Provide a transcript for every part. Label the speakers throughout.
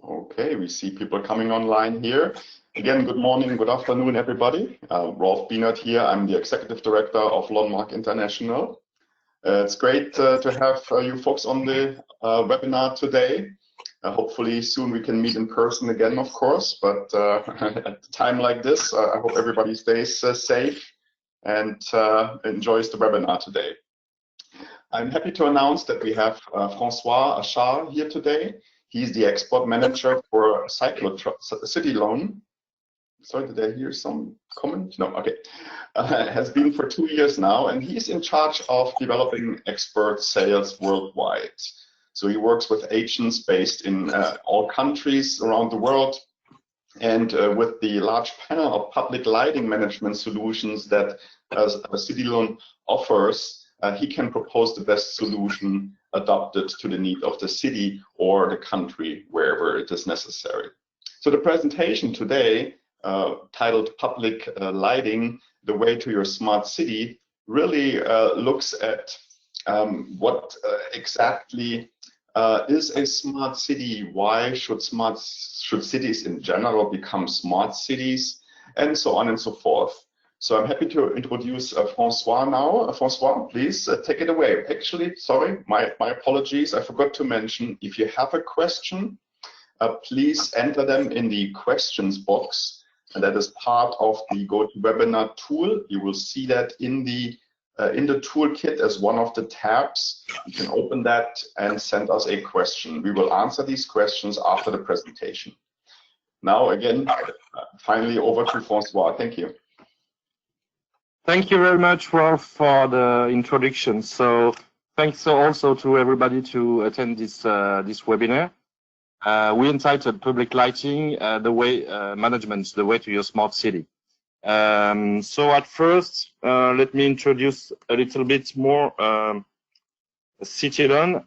Speaker 1: Okay, we see people coming online here. Again, good morning, good afternoon, everybody. Rolf Bienert here. I'm the Executive Director of Landmark International. It's great to have you folks on the webinar today. Hopefully soon we can meet in person again, of course, but at a time like this, I hope everybody stays safe and enjoys the webinar today. I'm happy to announce that we have François Achard here today. He's the export manager for City Loan. Sorry, did I hear some comment? No, okay. Has been for 2 years now, and he's in charge of developing expert sales worldwide. So he works with agents based in all countries around the world, and with the large panel of public lighting management solutions that City Loan offers, he can propose the best solution adapted to the need of the city or the country wherever it is necessary. So the presentation today, titled Public Lighting, the Way to Your Smart City, really looks at what exactly is a smart city, why should cities in general become smart cities, and so on and so forth. So I'm happy to introduce François now. François, please take it away. Actually, sorry, my apologies. I forgot to mention, if you have a question, please enter them in the questions box. And that is part of the GoToWebinar tool. You will see that in the toolkit as one of the tabs. You can open that and send us a question. We will answer these questions after the presentation. Now, again, finally over to François. Thank you.
Speaker 2: Thank you very much, Rolf, for the introduction. So thanks also to everybody to attend this webinar. We entitled Public Lighting, the way management, the way to your smart city. So at first, let me introduce a little bit more City Loan.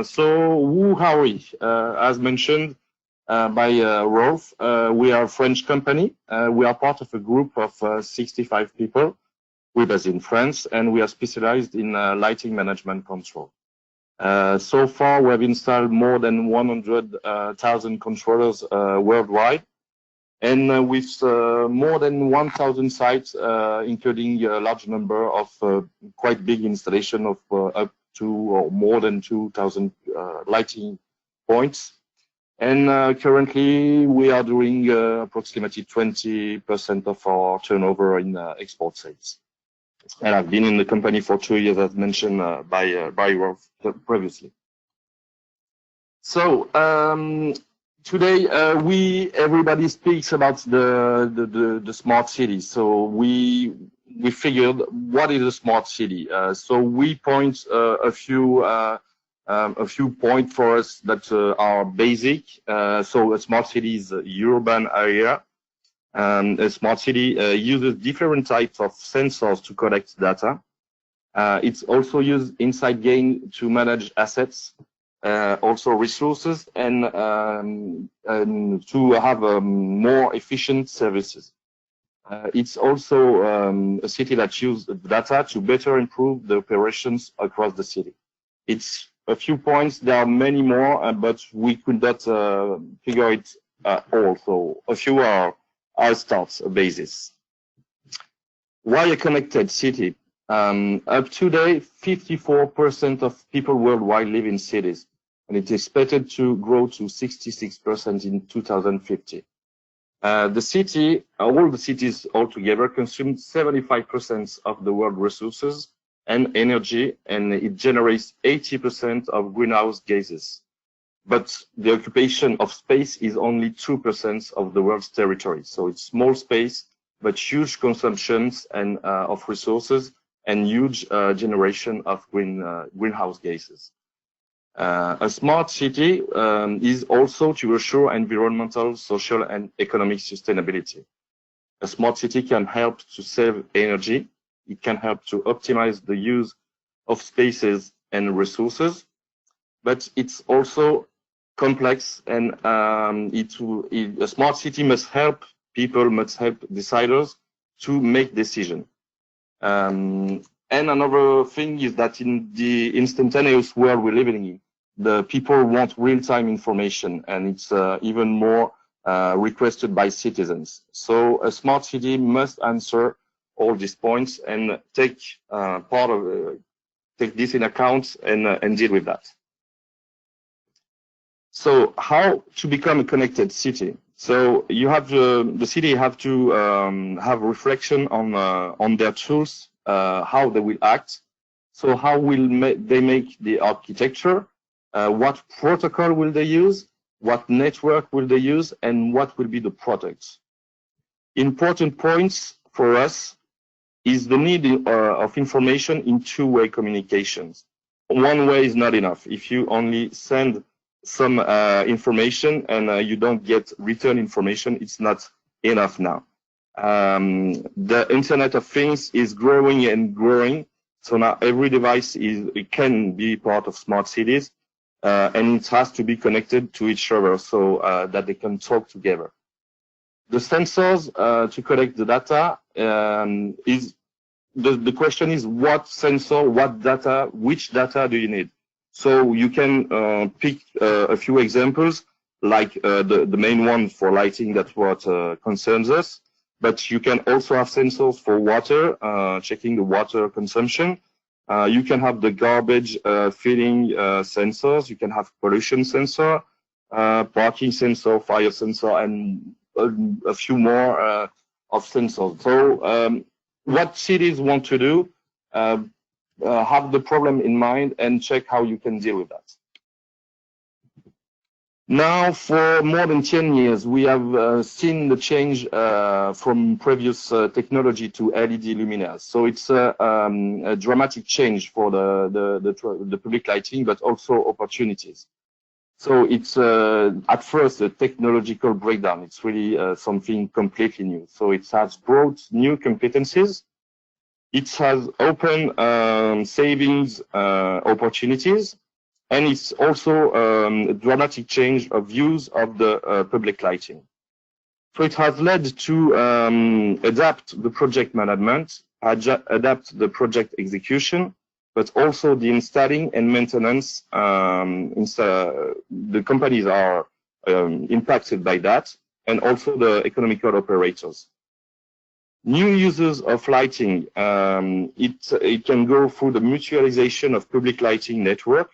Speaker 2: So who are we? As mentioned by Rolf, we are a French company. We are part of a group of 65 people. We're based in France, and we are specialized in lighting management control. So far, we have installed more than 100,000 controllers worldwide, and with more than 1,000 sites, including a large number of quite big installation of up to or more than 2,000 lighting points. And currently, we are doing approximately 20% of our turnover in export sales. And I've been in the company for 2 years, as mentioned by Rolf previously. So today, everybody speaks about the smart city. So we figured, what is a smart city? So we point a few points for us that are basic. So a smart city is a urban area. A smart city uses different types of sensors to collect data. It's also used inside game to manage assets, also resources, and to have more efficient services. It's also a city that uses data to better improve the operations across the city. It's a few points. There are many more, but we could not figure it all. So a few are our start basis. Why a connected city? Up to date, 54% of people worldwide live in cities, and it is expected to grow to 66% in 2050. All the cities altogether consume 75% of the world resources and energy, and it generates 80% of greenhouse gases. But the occupation of space is only 2% of the world's territory. So it's small space, but huge consumptions and of resources and huge generation of greenhouse gases. A smart city is also to assure environmental, social, and economic sustainability. A smart city can help to save energy. It can help to optimize the use of spaces and resources, but it's also complex, and a smart city must help people, must help deciders to make decisions. And another thing is that in the instantaneous world we're living in, the people want real-time information, and it's even more requested by citizens. So a smart city must answer all these points and take take this in account and deal with that. So how to become a connected city? So you have the city have to have reflection on their tools, how they will act. So how will they make the architecture? What protocol will they use? What network will they use? And what will be the products? Important points for us is the need of information in two-way communications. One way is not enough. If you only send some information and you don't get return information, it's not enough now. The Internet of Things is growing and growing. So now every device can be part of smart cities, and it has to be connected to each other so that they can talk together. The sensors to collect the data is the question is what sensor, what data, which data do you need? So you can pick a few examples, like the main one for lighting, that's what concerns us. But you can also have sensors for water, checking the water consumption. You can have the garbage filling sensors. You can have pollution sensor, parking sensor, fire sensor, and a few more of sensors. So what cities want to do, have the problem in mind and check how you can deal with that. Now, for more than 10 years, we have seen the change from previous technology to LED luminaires. So it's a dramatic change for the public lighting, but also opportunities. So it's at first a technological breakdown. It's really something completely new. So it has brought new competencies. It has open savings opportunities. And it's also a dramatic change of views of the public lighting. So it has led to adapt the project management, adapt the project execution, but also the installing and maintenance. The companies are impacted by that, and also the economical operators. New users of lighting, it can go through the mutualization of public lighting network.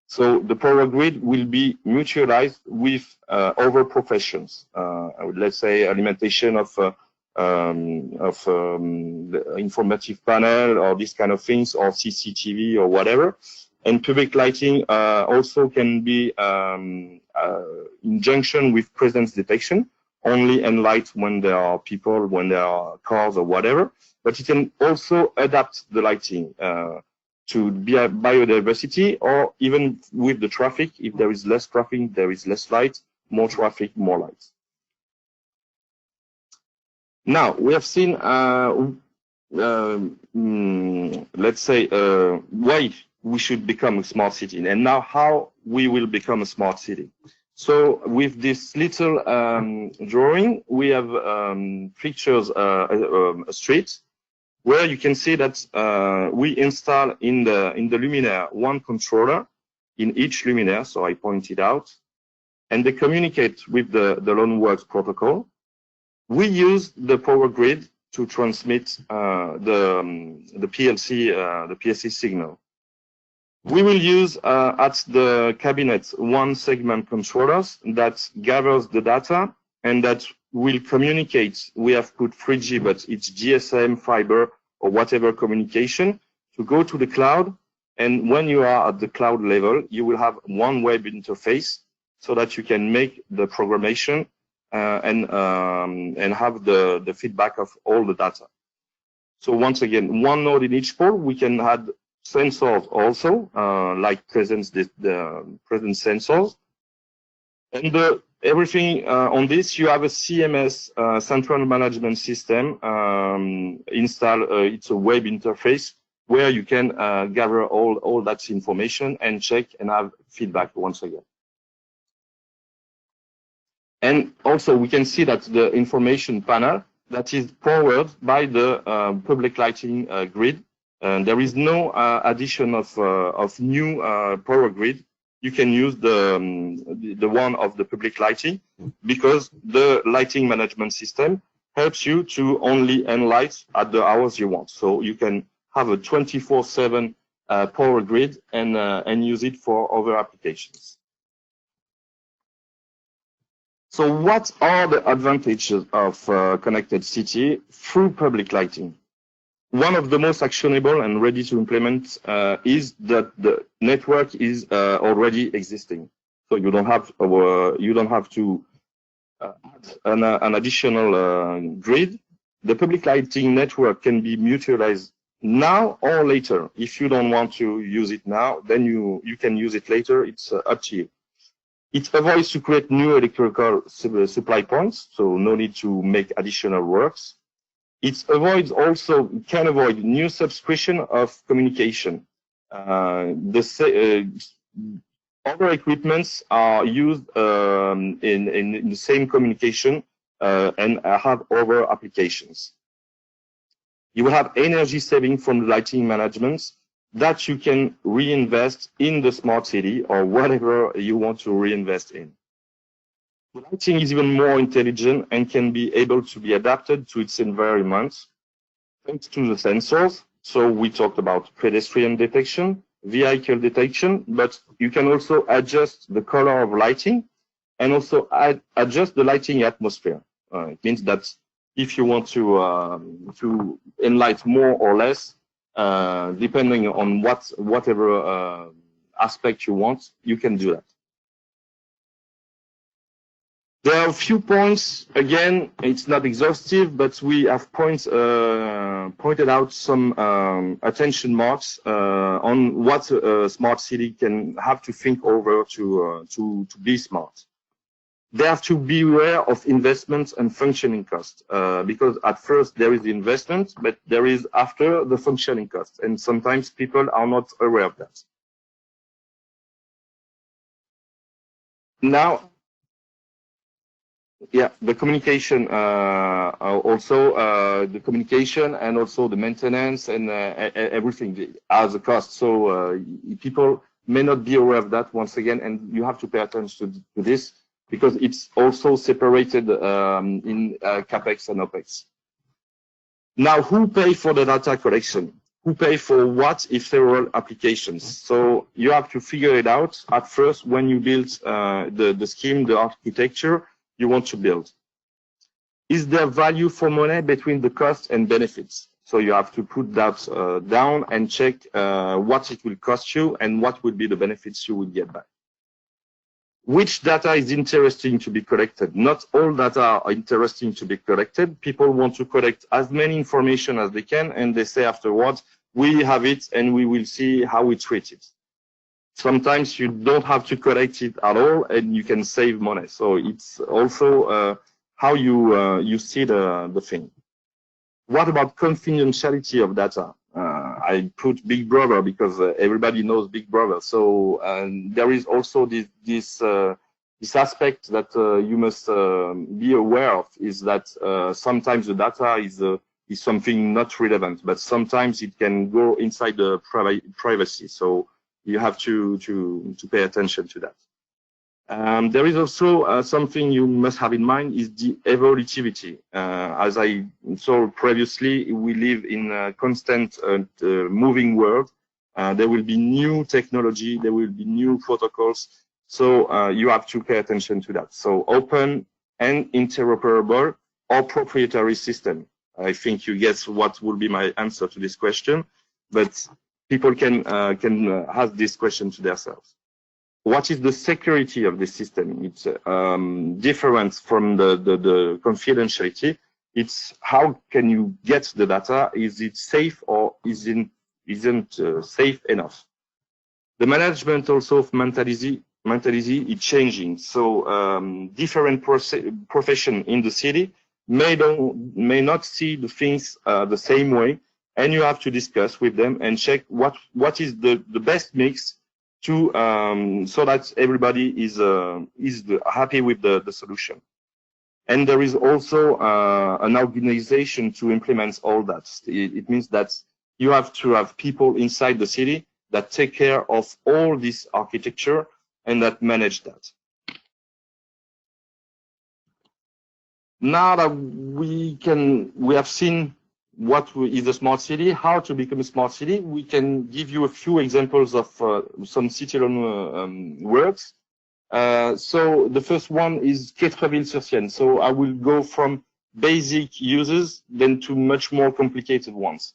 Speaker 2: So the power grid will be mutualized with other professions. Let's say alimentation of the informative panel or this kind of things, or CCTV or whatever. And public lighting also can be in junction with presence detection, only enlight when there are people, when there are cars or whatever. But it can also adapt the lighting to biodiversity, or even with the traffic. If there is less traffic, there is less light, more traffic, more light. Now, we have seen, let's say, why we should become a smart city, and now how we will become a smart city. So with this little drawing, we have pictures a street, where you can see that we install in the luminaire one controller in each luminaire, so I pointed out, and they communicate with the LoanWorks protocol. We use the power grid to transmit the PLC signal. We will use at the cabinet one segment controllers that gathers the data and that will communicate. We have put 3G, but it's GSM, fiber, or whatever communication to go to the cloud. And when you are at the cloud level, you will have one web interface so that you can make the programmation and have the feedback of all the data. So once again, one node in each pole. We can add sensors also, like presence sensors. And everything on this, you have a CMS, central management system, install. It's a web interface where you can gather all that information and check and have feedback once again. And also we can see that the information panel that is powered by the public lighting grid. There is no addition of new power grid. you can use the one of the public lighting, because the lighting management system helps you to only enlight at the hours you want. So you can have a 24/7 power grid and use it for other applications. So what are the advantages of connected city through public lighting? One of the most actionable and ready to implement is that the network is already existing. So you don't have to add an additional grid. The public lighting network can be mutualized now or later. If you don't want to use it now, then you can use it later. It's up to you. It avoids to create new electrical supply points, so no need to make additional works. It can avoid new subscription of communication. Other equipments are used in the same communication and have other applications. You will have energy saving from the lighting management that you can reinvest in the smart city or whatever you want to reinvest in. The lighting is even more intelligent and can be able to be adapted to its environment thanks to the sensors. So we talked about pedestrian detection, vehicle detection, but you can also adjust the color of lighting and also adjust the lighting atmosphere. It means that if you want to enlight more or less, depending on whatever aspect you want, you can do that. There are a few points. Again, it's not exhaustive, but we have pointed out some attention marks on what a smart city can have to think over to be smart. They have to be aware of investments and functioning costs, because at first there is the investment, but there is after the functioning cost, and sometimes people are not aware of that. Now, yeah, the communication, the communication and also the maintenance and everything has a cost. So people may not be aware of that once again, and you have to pay attention to this, because it's also separated in CapEx and OpEx. Now, who pay for the data collection? Who pay for what if there are applications? So you have to figure it out at first when you build the scheme, the architecture you want to build. Is there value for money between the cost and benefits? So you have to put that down and check what it will cost you and what would be the benefits you would get back. Which data is interesting to be collected? Not all data are interesting to be collected. People want to collect as many information as they can, and they say afterwards, we have it and we will see how we treat it. Sometimes you don't have to collect it at all and you can save money. So it's also how you see the thing. What about confidentiality of data? I put Big Brother because everybody knows Big Brother. So there is also this aspect that you must be aware of, is that sometimes the data is something not relevant, but sometimes it can go inside the privacy. So you have to pay attention to that. There is also something you must have in mind is the evolutivity. As I saw previously, we live in a constant moving world. There will be new technology, there will be new protocols. So you have to pay attention to that. So open and interoperable or proprietary system. I think you guess what will be my answer to this question, but people can ask this question to themselves. What is the security of the system? It's different from the confidentiality. It's how can you get the data? Is it safe or isn't safe enough? The management also of mentality is changing. So different profession in the city may not see the things the same way, and you have to discuss with them and check what is the best mix to so that everybody is happy with the solution. And there is also an organization to implement all that. It means that you have to have people inside the city that take care of all this architecture and that manage that. Now that we have seen what is a smart city, how to become a smart city, we can give you a few examples of some city-learn words. So the first one is Quétreville-sur-Sienne. So I will go from basic uses then to much more complicated ones.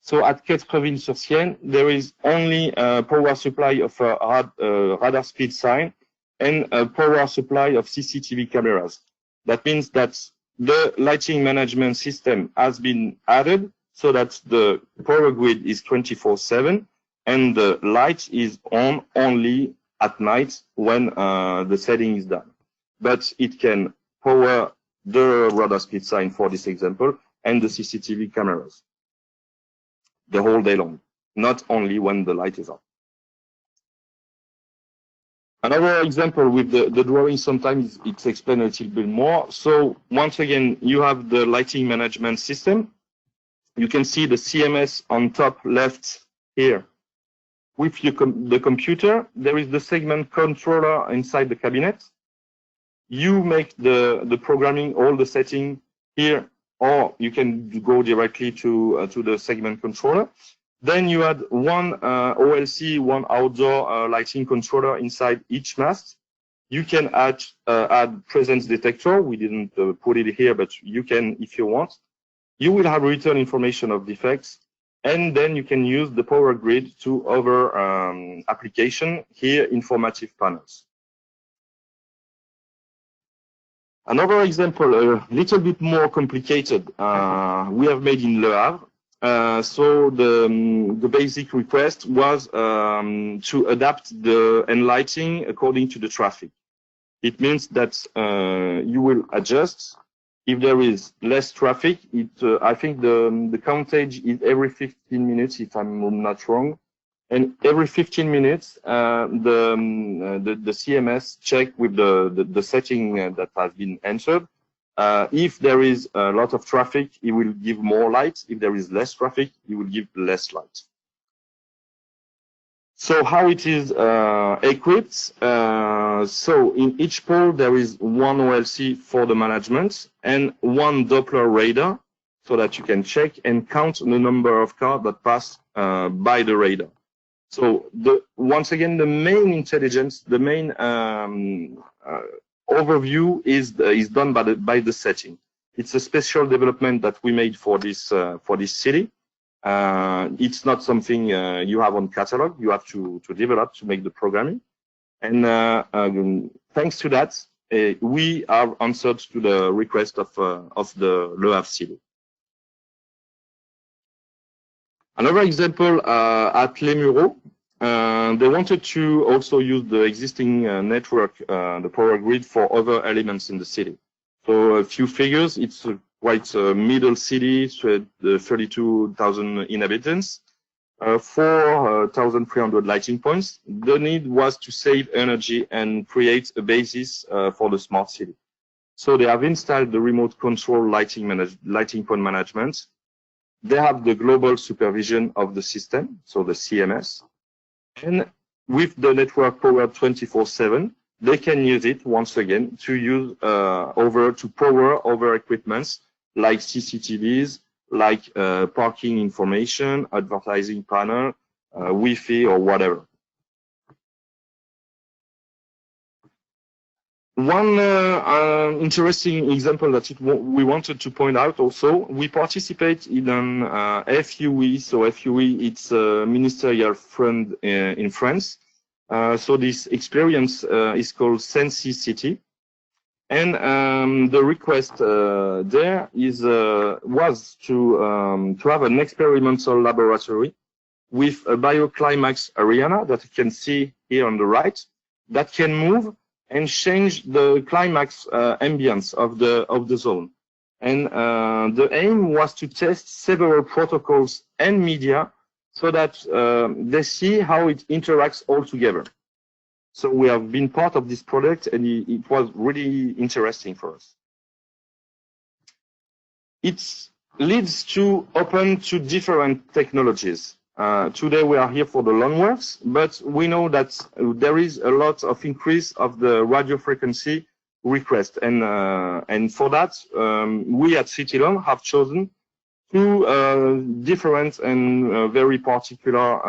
Speaker 2: So at Quétreville-sur-Sienne, there is only a power supply of a radar speed sign and a power supply of CCTV cameras. That means that the lighting management system has been added so that the power grid is 24/7 and the light is on only at night when the setting is done. But it can power the radar speed sign for this example and the CCTV cameras the whole day long, not only when the light is on. Another example with the drawing, sometimes it's explained a little bit more. So once again, you have the lighting management system. You can see the CMS on top left here. With the computer, there is the segment controller inside the cabinet. You make the programming, all the setting here, or you can go directly to the segment controller. Then you add one OLC, one outdoor lighting controller inside each mast. You can add presence detector. We didn't put it here, but you can if you want. You will have return information of defects, and then you can use the power grid to other application, here informative panels. Another example, a little bit more complicated, we have made in Le Havre. So the basic request was to adapt the lighting according to the traffic. It means that you will adjust if there is less traffic. I think the countage is every 15 minutes, if I'm not wrong, and every 15 minutes the CMS check with the setting that has been entered. If there is a lot of traffic, it will give more light. If there is less traffic, it will give less light. So how it is equipped? So in each pole, there is one OLC for the management and one Doppler radar so that you can check and count the number of cars that pass by the radar. So once again, the main intelligence, the main overview is done by the setting. It's a special development that we made for this city. It's not something you have on catalog. You have to develop to make the programming. And thanks to that, we have answered to the request of the Le Havre city. Another example at Les Mureaux. They wanted to also use the existing network, the power grid, for other elements in the city. So a few figures, it's quite a middle city, so 32,000 inhabitants, 4,300 lighting points. The need was to save energy and create a basis for the smart city. So they have installed the remote control lighting point management. They have the global supervision of the system, so the CMS. And with the network powered 24/7, they can use it once again to use to power other equipments like CCTVs, like parking information, advertising panel, Wi-Fi, or whatever. One interesting example that we wanted to point out also, we participate in an FUE. So FUE, it's a ministerial fund in France. So this experience is called Sensi City. And the request there was to have an experimental laboratory with a bioclimax arena that you can see here on the right that can move and change the climax ambience of the zone. And the aim was to test several protocols and media so that they see how it interacts all together. So we have been part of this project, and it was really interesting for us. It leads to open to different technologies. Today we are here for the loanworks, but we know that there is a lot of increase of the radio frequency request, and for that we at CityLoan have chosen two different and very particular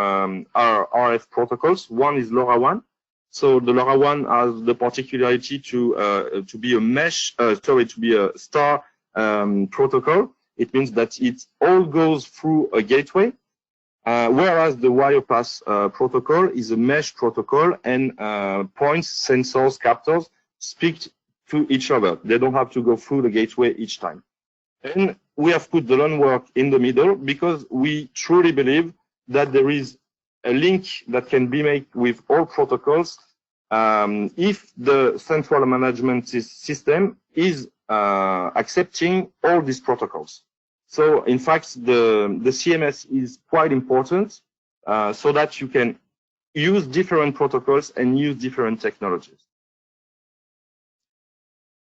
Speaker 2: RF protocols. One is Lora 1. So the Lora 1 has the particularity to be a mesh, to be a star protocol. It means that it all goes through a gateway, whereas the Wirepass protocol is a mesh protocol, and points, sensors, captors speak to each other. They don't have to go through the gateway each time. And we have put the loanwork in the middle because we truly believe that there is a link that can be made with all protocols if the central management system is accepting all these protocols. So in fact, the CMS is quite important so that you can use different protocols and use different technologies.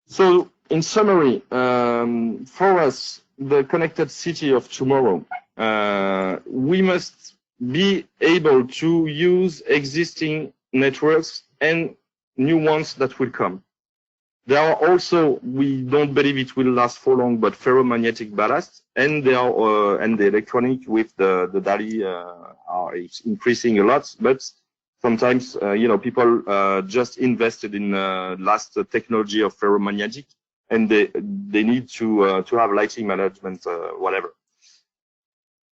Speaker 2: So in summary, for us, the connected city of tomorrow, we must be able to use existing networks and new ones that will come. There are also, we don't believe it will last for long, but ferromagnetic ballast, and they are and the electronic with the DALI are increasing a lot. But sometimes, people just invested in last technology of ferromagnetic, and they need to have lighting management, whatever.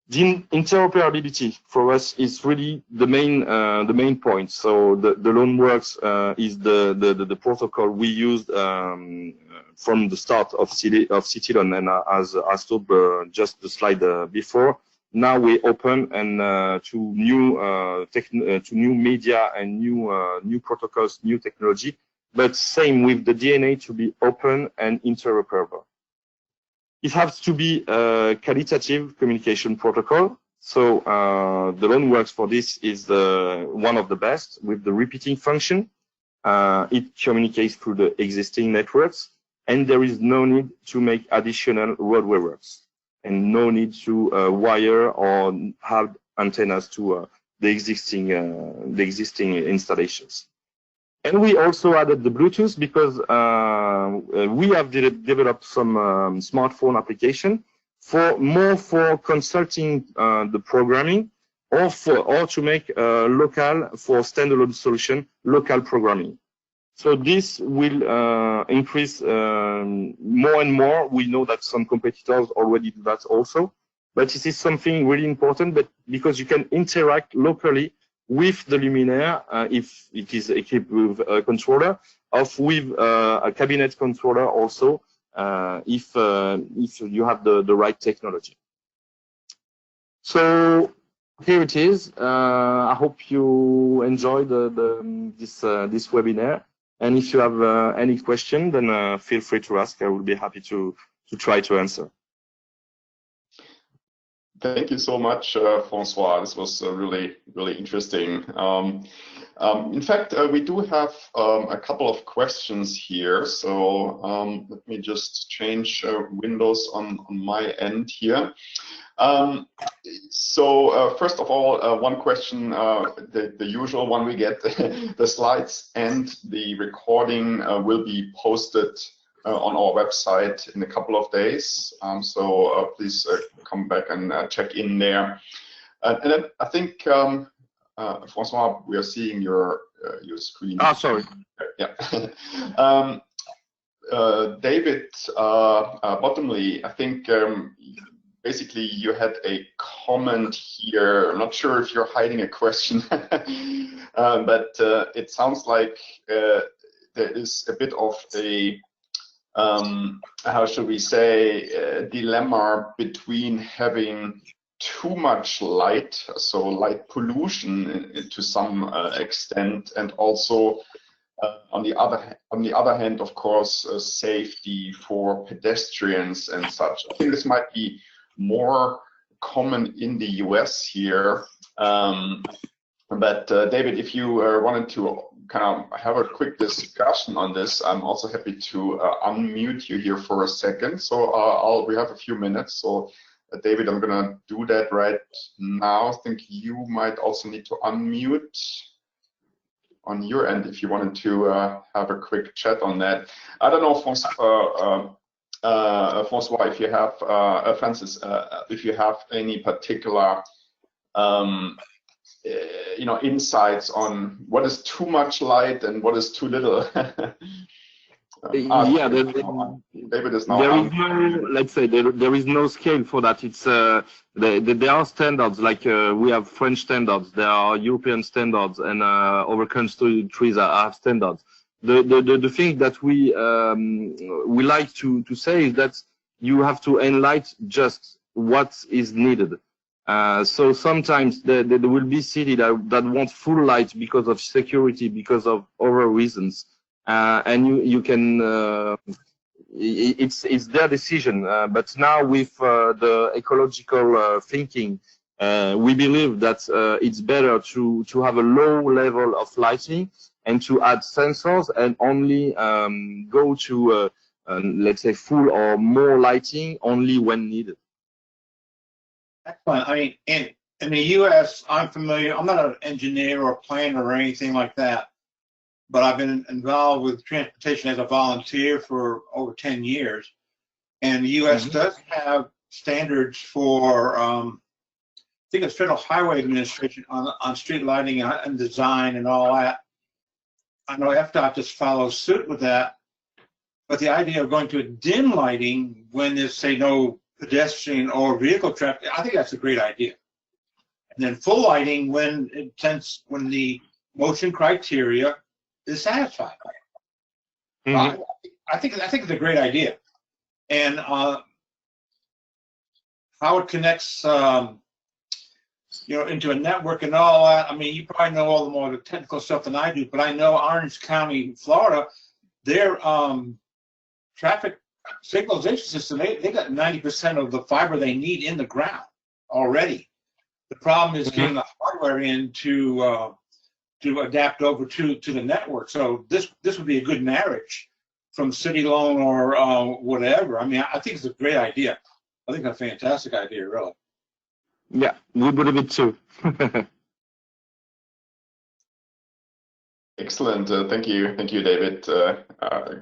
Speaker 2: The interoperability for us is really the main point. So the loanworks is the protocol we used from the start of CityLoan, and as told just the slide before. Now we open and to new media and new protocols, new technology, but same with the DNA to be open and interoperable. It has to be a qualitative communication protocol. So the loanworks for this is one of the best with the repeating function. It communicates through the existing networks, and there is no need to make additional roadway works, and no need to wire or have antennas to the existing installations. And we also added the Bluetooth because we have developed some smartphone application for consulting the programming, or to make local for standalone solution local programming. So this will increase more and more. We know that some competitors already do that also, but this is something really important. But because you can interact locally with the luminaire, if it is equipped with a controller, with a cabinet controller also, if you have the right technology. So here it is. I hope you enjoyed this webinar. And if you have any question, then feel free to ask. I will be happy to try to answer.
Speaker 1: Thank you so much, François. This was really, really interesting. In fact, we do have a couple of questions here. So let me just change windows on my end here. First of all, one question, the usual one we get, the slides and the recording will be posted on our website in a couple of days. So please come back and check in there. And then I think, François, we are seeing your screen.
Speaker 2: Ah, sorry.
Speaker 1: Yeah. David Bottomley, I think basically you had a comment here. I'm not sure if you're hiding a question, but it sounds like there is a bit of a how should we say, dilemma between having too much light, so light pollution to some extent, and also on the other hand, of course, safety for pedestrians and such. I think this might be more common in the US here. But David, if you wanted to kind of have a quick discussion on this, I'm also happy to unmute you here for a second. So we have a few minutes, so David, I'm going to do that right now. I think you might also need to unmute on your end if you wanted to have a quick chat on that. I don't know, François, if you have, Francis, if you have any particular insights on what is too much light and what is too little.
Speaker 2: Yeah,
Speaker 1: David is now.
Speaker 2: There is no, let's say, there is no scale for that. It's there are standards, like we have French standards, there are European standards, and other countries have standards. The thing that we like to say is that you have to enlight just what is needed. So sometimes there will be cities that want full light because of security, because of other reasons. And you can, it's their decision. But now with the ecological thinking, we believe that it's better to have a low level of lighting and to add sensors and only go to, let's say, full or more lighting only when needed.
Speaker 3: Excellent. I mean, in the U.S., I'm familiar. I'm not an engineer or planner or anything like that, but I've been involved with transportation as a volunteer for over 10 years. And the U.S. does have standards for, I think it's Federal Highway Administration on street lighting and design and all that. I know FDOT just follows suit with that. But the idea of going to dim lighting when there's, say, no pedestrian or vehicle traffic, I think that's a great idea. And then full lighting when the motion criteria is satisfied. I think it's a great idea, and how it connects, into a network and all that. I mean, you probably know all the more technical stuff than I do, but I know Orange County, Florida, their traffic signalization system, they got 90% of the fiber they need in the ground already. The problem is getting the hardware in to adapt over to the network. So this would be a good marriage from city loan or whatever. I mean, I think it's a great idea. I think it's a fantastic idea, really.
Speaker 2: Yeah, we believe it too.
Speaker 1: Excellent. Thank you, David.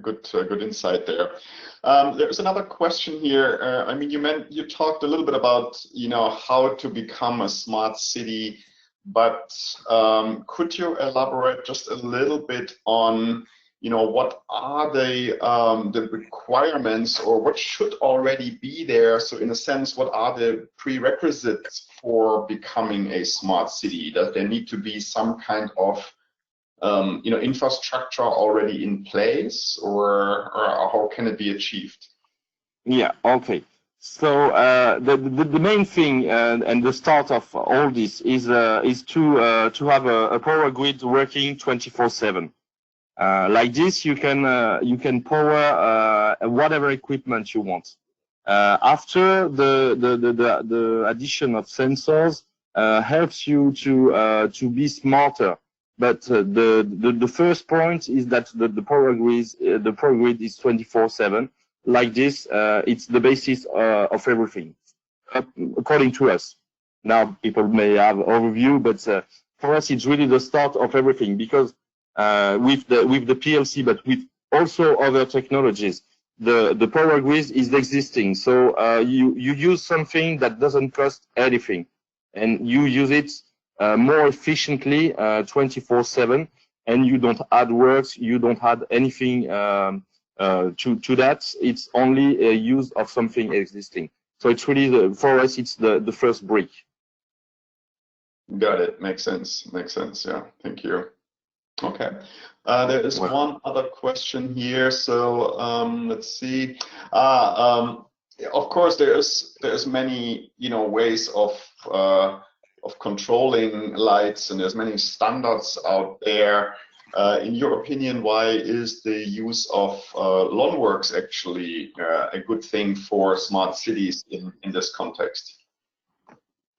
Speaker 1: Good insight there. There's another question here. I mean, you talked a little bit about how to become a smart city, but could you elaborate just a little bit on what are the requirements, or what should already be there? So in a sense, what are the prerequisites for becoming a smart city? Does there need to be some kind of infrastructure already in place, or how can it be achieved?
Speaker 2: Yeah, okay. So the main thing and the start of all this is to have a power grid working 24/7. Like this, you can power whatever equipment you want. After the addition of sensors helps you to be smarter. But the first point is that the power grid is 24/7. Like this, it's the basis of everything, according to us. Now people may have overview, but for us it's really the start of everything, because with the PLC, but with also other technologies, the power grid is existing. So you use something that doesn't cost anything, and you use it more efficiently 24/7, and you don't add works, you don't add anything to that. It's only a use of something existing. So it's really for us, it's the first brick.
Speaker 1: Got it. Makes sense. Yeah. Thank you. Okay. There is one other question here. So let's see. Of course, there's many ways of controlling lights, and there's many standards out there. In your opinion, why is the use of LonWorks actually a good thing for smart cities in this context?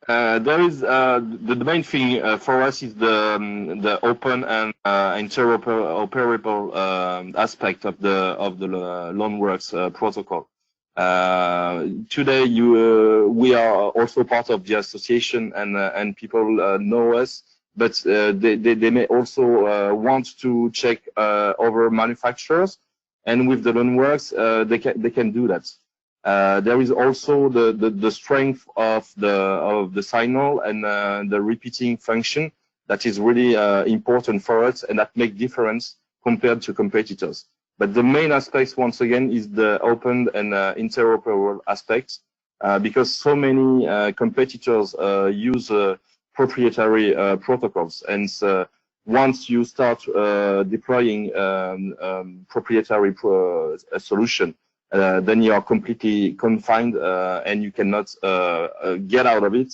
Speaker 2: There is the main thing for us is the open and interoperable aspect of the LonWorks protocol. Today, we are also part of the association, and people know us, but they may also want to check other manufacturers, and with the Loanworks, they can do that. There is also the strength of the signal and the repeating function that is really important for us, and that make difference compared to competitors. But the main aspects, once again, is the open and interoperable aspects, because so many competitors use proprietary protocols, and once you start deploying proprietary solution, then you are completely confined, and you cannot get out of it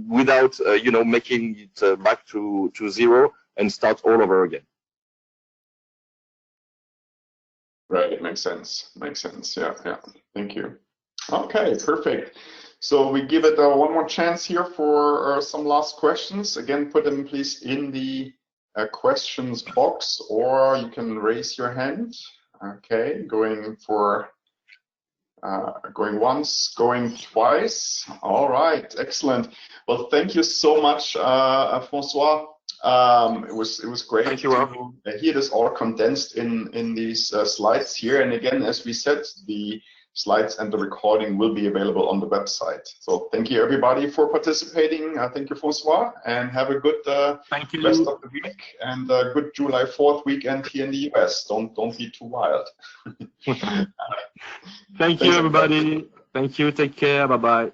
Speaker 2: without making it back to zero and start all over again.
Speaker 1: Right, makes sense. Makes sense. Yeah, yeah. Thank you. Okay, perfect. So we give it one more chance here for some last questions. Again, put them please in the questions box, or you can raise your hand. Okay, going once, going twice. All right, excellent. Well, thank you so much, François. It was great to hear this all condensed in these slides here. And again, as we said, the slides and the recording will be available on the website. So thank you everybody for participating. Thank you, François, and have a good rest of the week and a good July 4th weekend here in the US. Don't be too wild.
Speaker 2: Thank you, everybody. Thank you. Take care. Bye-bye.